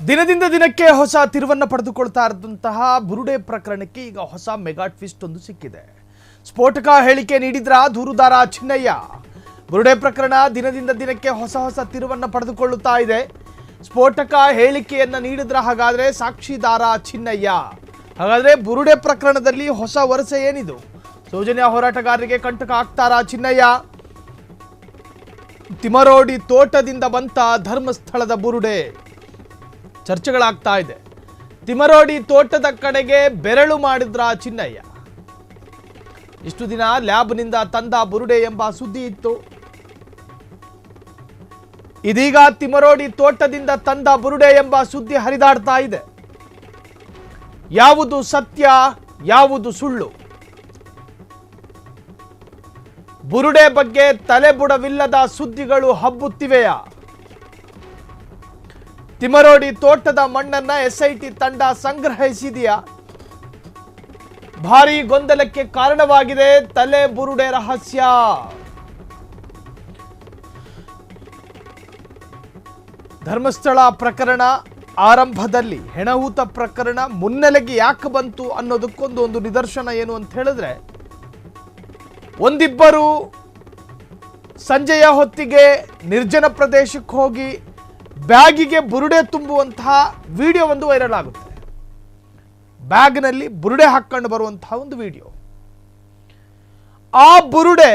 ದಿನದಿಂದ ದಿನಕ್ಕೆ ಹೊಸ ತಿರುವನ್ನು ಪಡೆದುಕೊಳ್ತಾ ಇರುವಂತಹ ಬುರುಡೆ ಪ್ರಕರಣಕ್ಕೆ ಈಗ ಹೊಸ ಮೆಗಾ ಟ್ವಿಸ್ಟ್ ಒಂದು ಸಿಕ್ಕಿದೆ. ಸ್ಫೋಟಕ ಹೇಳಿಕೆ ನೀಡಿದ್ರ ದೂರುದಾರ ಚಿನ್ನಯ್ಯ. ಬುರುಡೆ ಪ್ರಕರಣ ದಿನದಿಂದ ದಿನಕ್ಕೆ ಹೊಸ ತಿರುವನ್ನು ಪಡೆದುಕೊಳ್ಳುತ್ತಾ ಇದೆ. ಸ್ಫೋಟಕ ಹೇಳಿಕೆಯನ್ನ ನೀಡಿದ್ರ ಹಾಗಾದ್ರೆ ಸಾಕ್ಷಿದಾರ ಚಿನ್ನಯ್ಯ. ಹಾಗಾದ್ರೆ ಬುರುಡೆ ಪ್ರಕರಣದಲ್ಲಿ ಹೊಸ ವರಸೆ ಏನಿದು? ಸೌಜನ್ಯ ಹೋರಾಟಗಾರರಿಗೆ ಕಂಟಕ ಆಗ್ತಾರಾ ಚಿನ್ನಯ್ಯ? ತಿಮರೋಡಿ ತೋಟದಿಂದ ಬಂತ ಧರ್ಮಸ್ಥಳದ ಬುರುಡೆ ಚರ್ಚೆಗಳಾಗ್ತಾ ಇದೆ. ತಿಮರೋಡಿ ತೋಟದ ಕಡೆಗೆ ಬೆರಳು ಮಾಡಿದ್ರ ಚಿನ್ನಯ್ಯ. ಇಷ್ಟು ದಿನ ಲ್ಯಾಬ್ನಿಂದ ತಂದ ಬುರುಡೆ ಎಂಬ ಸುದ್ದಿ ಇತ್ತು. ಇದೀಗ ತಿಮರೋಡಿ ತೋಟದಿಂದ ತಂದ ಬುರುಡೆ ಎಂಬ ಸುದ್ದಿ ಹರಿದಾಡ್ತಾ ಇದೆ. ಯಾವುದು ಸತ್ಯ, ಯಾವುದು ಸುಳ್ಳು? ಬುರುಡೆ ಬಗ್ಗೆ ತಲೆಬುಡವಿಲ್ಲದ ಸುದ್ದಿಗಳು ಹಬ್ಬುತ್ತಿವೆಯಾ? ತಿಮರೋಡಿ ತೋಟದ ಮಣ್ಣನ್ನ ಎಸ್ಐಟಿ ತಂಡ ಸಂಗ್ರಹಿಸಿದೆಯಾ? ಭಾರೀ ಗೊಂದಲಕ್ಕೆ ಕಾರಣವಾಗಿದೆ ತಲೆ ಬುರುಡೆ ರಹಸ್ಯ. ಧರ್ಮಸ್ಥಳ ಪ್ರಕರಣ ಆರಂಭದಲ್ಲಿ ಹೆಣಹೂತ ಪ್ರಕರಣ ಮುನ್ನೆಲೆಗೆ ಯಾಕೆ ಬಂತು ಅನ್ನೋದಕ್ಕೊಂದು ನಿದರ್ಶನ ಏನು ಅಂತ ಹೇಳಿದ್ರೆ, ಒಂದಿಬ್ಬರು ಸಂಜೆಯ ಹೊತ್ತಿಗೆ ನಿರ್ಜನ ಪ್ರದೇಶಕ್ಕೆ ಹೋಗಿ ಬ್ಯಾಗಿಗೆ ಬುರುಡೆ ತುಂಬುವಂತಹ ವಿಡಿಯೋ ಒಂದು ವೈರಲ್ ಆಗುತ್ತೆ. ಬ್ಯಾಗ್ನಲ್ಲಿ ಬುರುಡೆ ಹಾಕೊಂಡು ಬರುವಂತಹ ಒಂದು ವಿಡಿಯೋ. ಆ ಬುರುಡೆ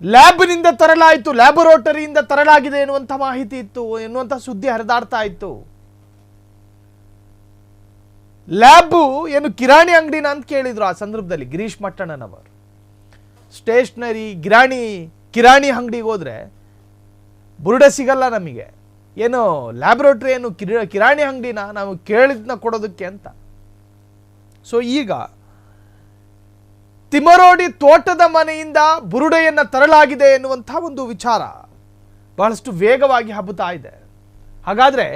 ಲ್ಯಾಬ್ನಿಂದ ತರಲಾಯಿತು, ಲ್ಯಾಬೊರೇಟರಿಯಿಂದ ತರಲಾಗಿದೆ ಎನ್ನುವಂಥ ಮಾಹಿತಿ ಇತ್ತು, ಎನ್ನುವಂಥ ಸುದ್ದಿ ಹರಿದಾಡ್ತಾ ಇತ್ತು. ಲ್ಯಾಬು ಏನು ಕಿರಾಣಿ ಅಂಗಡಿನ ಅಂತ ಕೇಳಿದ್ರು ಆ ಸಂದರ್ಭದಲ್ಲಿ ಗಿರೀಶ್ ಮಟ್ಟಣ್ಣನವರು. ಸ್ಟೇಷನರಿ ಕಿರಾಣಿ ಅಂಗಡಿಗೆ ಹೋದ್ರೆ ಬುರುಡೆ ಸಿಗಲ್ಲ ನಮಗೆ, ಏನು ಲ್ಯಾಬೊರೇಟರಿ ಏನು ಕಿರಾಣಿ ಅಂಗಡಿನ ನಾವು ಕೇಳಿದ್ನ ಕೊಡೋದಕ್ಕೆ ಅಂತ. ಸೊ ಈಗ ತಿಮರೋಡಿ ತೋಟದ ಮನೆಯಿಂದ ಬುರುಡೆಯನ್ನು ತರಲಾಗಿದೆ ಎನ್ನುವಂಥ ಒಂದು ವಿಚಾರ ಬಹಳಷ್ಟು ವೇಗವಾಗಿ ಹಬ್ಬುತ್ತಾ ಇದೆ. ಹಾಗಾದ್ರೆ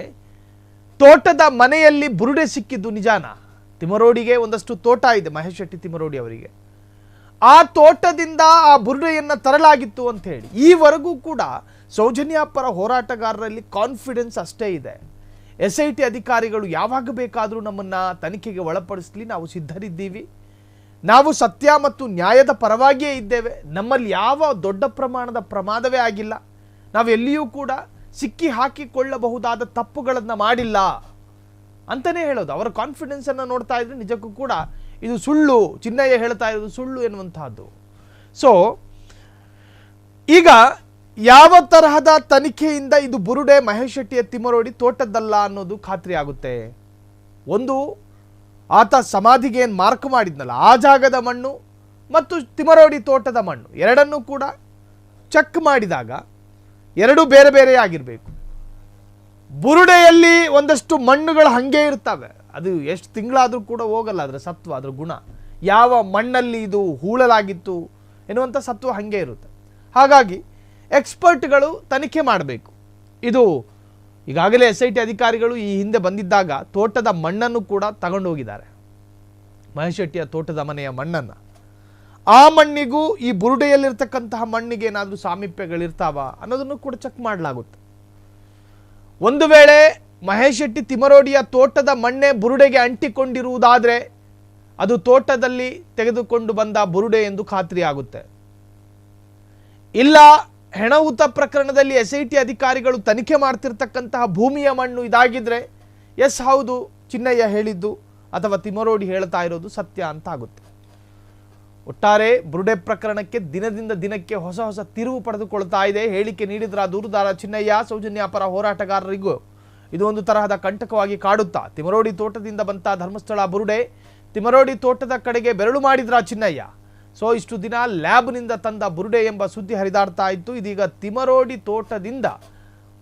ತೋಟದ ಮನೆಯಲ್ಲಿ ಬುರುಡೆ ಸಿಕ್ಕಿದ್ದು ನಿಜಾನ? ತಿಮರೋಡಿಗೆ ಒಂದಷ್ಟು ತೋಟ ಇದೆ, ಮಹೇಶ್ ಶೆಟ್ಟಿ ತಿಮರೋಡಿ ಅವರಿಗೆ. ಆ ತೋಟದಿಂದ ಆ ಬುರುಡೆಯನ್ನು ತರಲಾಗಿತ್ತು ಅಂತ ಹೇಳಿ ಈವರೆಗೂ ಕೂಡ ಸೌಜನ್ಯ ಪರ ಹೋರಾಟಗಾರರಲ್ಲಿ ಕಾನ್ಫಿಡೆನ್ಸ್ ಅಷ್ಟೇ ಇದೆ. ಎಸ್ಐಟಿ ಅಧಿಕಾರಿಗಳು ಯಾವಾಗ ಬೇಕಾದರೂ ನಮ್ಮನ್ನ ತನಿಖೆಗೆ ಒಳಪಡಿಸಲಿ, ನಾವು ಸಿದ್ಧರಿದ್ದೀವಿ, ನಾವು ಸತ್ಯ ಮತ್ತು ನ್ಯಾಯದ ಪರವಾಗಿಯೇ ಇದ್ದೇವೆ, ನಮ್ಮಲ್ಲಿ ಯಾವ ದೊಡ್ಡ ಪ್ರಮಾಣದ ಪ್ರಮಾದವೇ ಆಗಿಲ್ಲ, ನಾವು ಎಲ್ಲಿಯೂ ಕೂಡ ಸಿಕ್ಕಿ ಹಾಕಿಕೊಳ್ಳಬಹುದಾದ ತಪ್ಪುಗಳನ್ನು ಮಾಡಿಲ್ಲ ಅಂತಲೇ ಹೇಳೋದು. ಅವರ ಕಾನ್ಫಿಡೆನ್ಸ್ ಅನ್ನು ನೋಡ್ತಾ ಇದ್ರೆ ನಿಜಕ್ಕೂ ಕೂಡ ಇದು ಸುಳ್ಳು, ಚಿನ್ನಯ್ಯ ಹೇಳ್ತಾ ಇರೋದು ಸುಳ್ಳು ಎನ್ನುವಂತಹದ್ದು. ಸೊ ಈಗ ಯಾವ ತರಹದ ತನಿಖೆಯಿಂದ ಇದು ಬುರುಡೆ ಮಹೇಶ್ ಶೆಟ್ಟಿಯ ತಿಮರೋಡಿ ತೋಟದ್ದಲ್ಲ ಅನ್ನೋದು ಖಾತ್ರಿ ಆಗುತ್ತೆ? ಒಂದು, ಆತ ಸಮಾಧಿಗೆ ಏನು ಮಾರ್ಕ್ ಮಾಡಿದ್ನಲ್ಲ ಆ ಜಾಗದ ಮಣ್ಣು ಮತ್ತು ತಿಮರೋಡಿ ತೋಟದ ಮಣ್ಣು ಎರಡನ್ನೂ ಕೂಡ ಚೆಕ್ ಮಾಡಿದಾಗ ಎರಡೂ ಬೇರೆ ಬೇರೆ ಆಗಿರಬೇಕು. ಬುರುಡೆಯಲ್ಲಿ ಒಂದಷ್ಟು ಮಣ್ಣುಗಳು ಹಂಗೆ ಇರ್ತವೆ, ಅದು ಎಷ್ಟು ತಿಂಗಳಾದರೂ ಕೂಡ ಹೋಗಲ್ಲ ಅದರ ಸತ್ವ, ಅದರ ಗುಣ. ಯಾವ ಮಣ್ಣಲ್ಲಿ ಇದು ಹೂಳಲಾಗಿತ್ತು ಎನ್ನುವಂಥ ಸತ್ವ ಹಂಗೆ ಇರುತ್ತೆ. ಹಾಗಾಗಿ ಎಕ್ಸ್ಪರ್ಟ್ಗಳು ತನಿಖೆ ಮಾಡಬೇಕು. ಇದು ಈಗಾಗಲೇ ಎಸ್ಐಟಿ ಅಧಿಕಾರಿಗಳು ಈ ಹಿಂದೆ ಬಂದಿದ್ದಾಗ ತೋಟದ ಮಣ್ಣನ್ನು ಕೂಡ ತಗೊಂಡು ಹೋಗಿದ್ದಾರೆ, ಮಹೇಶ್ ಶೆಟ್ಟಿಯ ತೋಟದ ಮನೆಯ ಮಣ್ಣನ್ನು. ಆ ಮಣ್ಣಿಗೂ ಈ ಬುರುಡೆಯಲ್ಲಿರ್ತಕ್ಕಂತಹ ಮಣ್ಣಿಗೆ ಏನಾದರೂ ಸಾಮೀಪ್ಯಗಳಿರ್ತಾವ ಅನ್ನೋದನ್ನು ಕೂಡ ಚೆಕ್ ಮಾಡಲಾಗುತ್ತೆ. ಒಂದು ವೇಳೆ ಮಹೇಶ್ ಶೆಟ್ಟಿ ತಿಮರೋಡಿಯ ತೋಟದ ಮಣ್ಣೆ ಬುರುಡೆಗೆ ಅಂಟಿಕೊಂಡಿರುವುದಾದರೆ ಅದು ತೋಟದಲ್ಲಿ ತೆಗೆದುಕೊಂಡು ಬಂದ ಬುರುಡೆ ಎಂದು ಖಾತ್ರಿ ಆಗುತ್ತೆ. ಇಲ್ಲ, ಹೆಣಹೂತ ಪ್ರಕರಣದಲ್ಲಿ ಎಸ್ಐಟಿ ಅಧಿಕಾರಿಗಳು ತನಿಖೆ ಮಾಡ್ತಿರ್ತಕ್ಕಂತಹ ಭೂಮಿಯ ಮಣ್ಣು ಇದಾಗಿದ್ರೆ ಎಸ್ ಹೌದು, ಚಿನ್ನಯ್ಯ ಹೇಳಿದ್ದು ಅಥವಾ ತಿಮರೋಡಿ ಹೇಳ್ತಾ ಇರೋದು ಸತ್ಯ ಅಂತ ಆಗುತ್ತೆ. ಒಟ್ಟಾರೆ ಬುರುಡೆ ಪ್ರಕರಣಕ್ಕೆ ದಿನದಿಂದ ದಿನಕ್ಕೆ ಹೊಸ ತಿರುವು ಪಡೆದುಕೊಳ್ತಾ ಇದೆ. ಹೇಳಿಕೆ ನೀಡಿದ್ರ ದೂರುದಾರ ಚಿನ್ನಯ್ಯ. ಸೌಜನ್ಯ ಪರ ಹೋರಾಟಗಾರರಿಗೂ ಇದು ಒಂದು ತರಹದ ಕಂಟಕವಾಗಿ ಕಾಡುತ್ತಾ. ತಿಮರೋಡಿ ತೋಟದಿಂದ ಬಂತ ಧರ್ಮಸ್ಥಳ ಬುರುಡೆ, ತಿಮರೋಡಿ ತೋಟದ ಕಡೆಗೆ ಬೆರಳು ಮಾಡಿದ್ರ ಚಿನ್ನಯ್ಯ. ಸೊ ಇಷ್ಟು ದಿನ ಲ್ಯಾಬ್ನಿಂದ ತಂದ ಬುರುಡೆ ಎಂಬ ಸುದ್ದಿ ಹರಿದಾಡ್ತಾ ಇತ್ತು. ಇದೀಗ ತಿಮರೋಡಿ ತೋಟದಿಂದ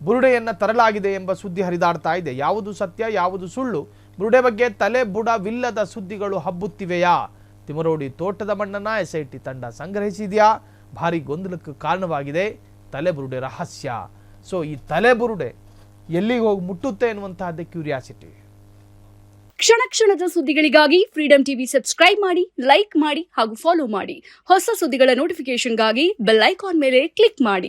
ಬುರುಡೆಯನ್ನು ತರಲಾಗಿದೆ ಎಂಬ ಸುದ್ದಿ ಹರಿದಾಡ್ತಾ ಇದೆ. ಯಾವುದು ಸತ್ಯ, ಯಾವುದು ಸುಳ್ಳು? ಬುರುಡೆ ಬಗ್ಗೆ ತಲೆ ಬುಡವಿಲ್ಲದ ಸುದ್ದಿಗಳು ಹಬ್ಬುತ್ತಿವೆಯಾ? ತಿಮರೋಡಿ ತೋಟದ ಮಣ್ಣನ್ನು ಎಸ್ಐಟಿ ತಂಡ ಸಂಗ್ರಹಿಸಿದೆಯಾ? ಭಾರಿ ಗೊಂದಲಕ್ಕೆ ಕಾರಣವಾಗಿದೆ ತಲೆ ಬುರುಡೆ ರಹಸ್ಯ. ಸೊ ಈ ತಲೆ ಬುರುಡೆ ಎಲ್ಲಿಗೆ ಹೋಗಿ ಮುಟ್ಟುತ್ತೆ ಎನ್ನುವಂತಹದ್ದೇ ಕ್ಯೂರಿಯಾಸಿಟಿ. ಕ್ಷಣ ಕ್ಷಣದ ಸುದ್ದಿಗಳಿಗಾಗಿ ಫ್ರೀಡಂ ಟಿವಿ ಸಬ್ಸ್ಕ್ರೈಬ್ ಮಾಡಿ, ಲೈಕ್ ಮಾಡಿ ಹಾಗೂ ಫಾಲೋ ಮಾಡಿ. ಹೊಸ ಸುದ್ದಿಗಳ ನೋಟಿಫಿಕೇಶನ್ಗಾಗಿ ಬೆಲ್ ಐಕಾನ್ ಮೇಲೆ ಕ್ಲಿಕ್ ಮಾಡಿ.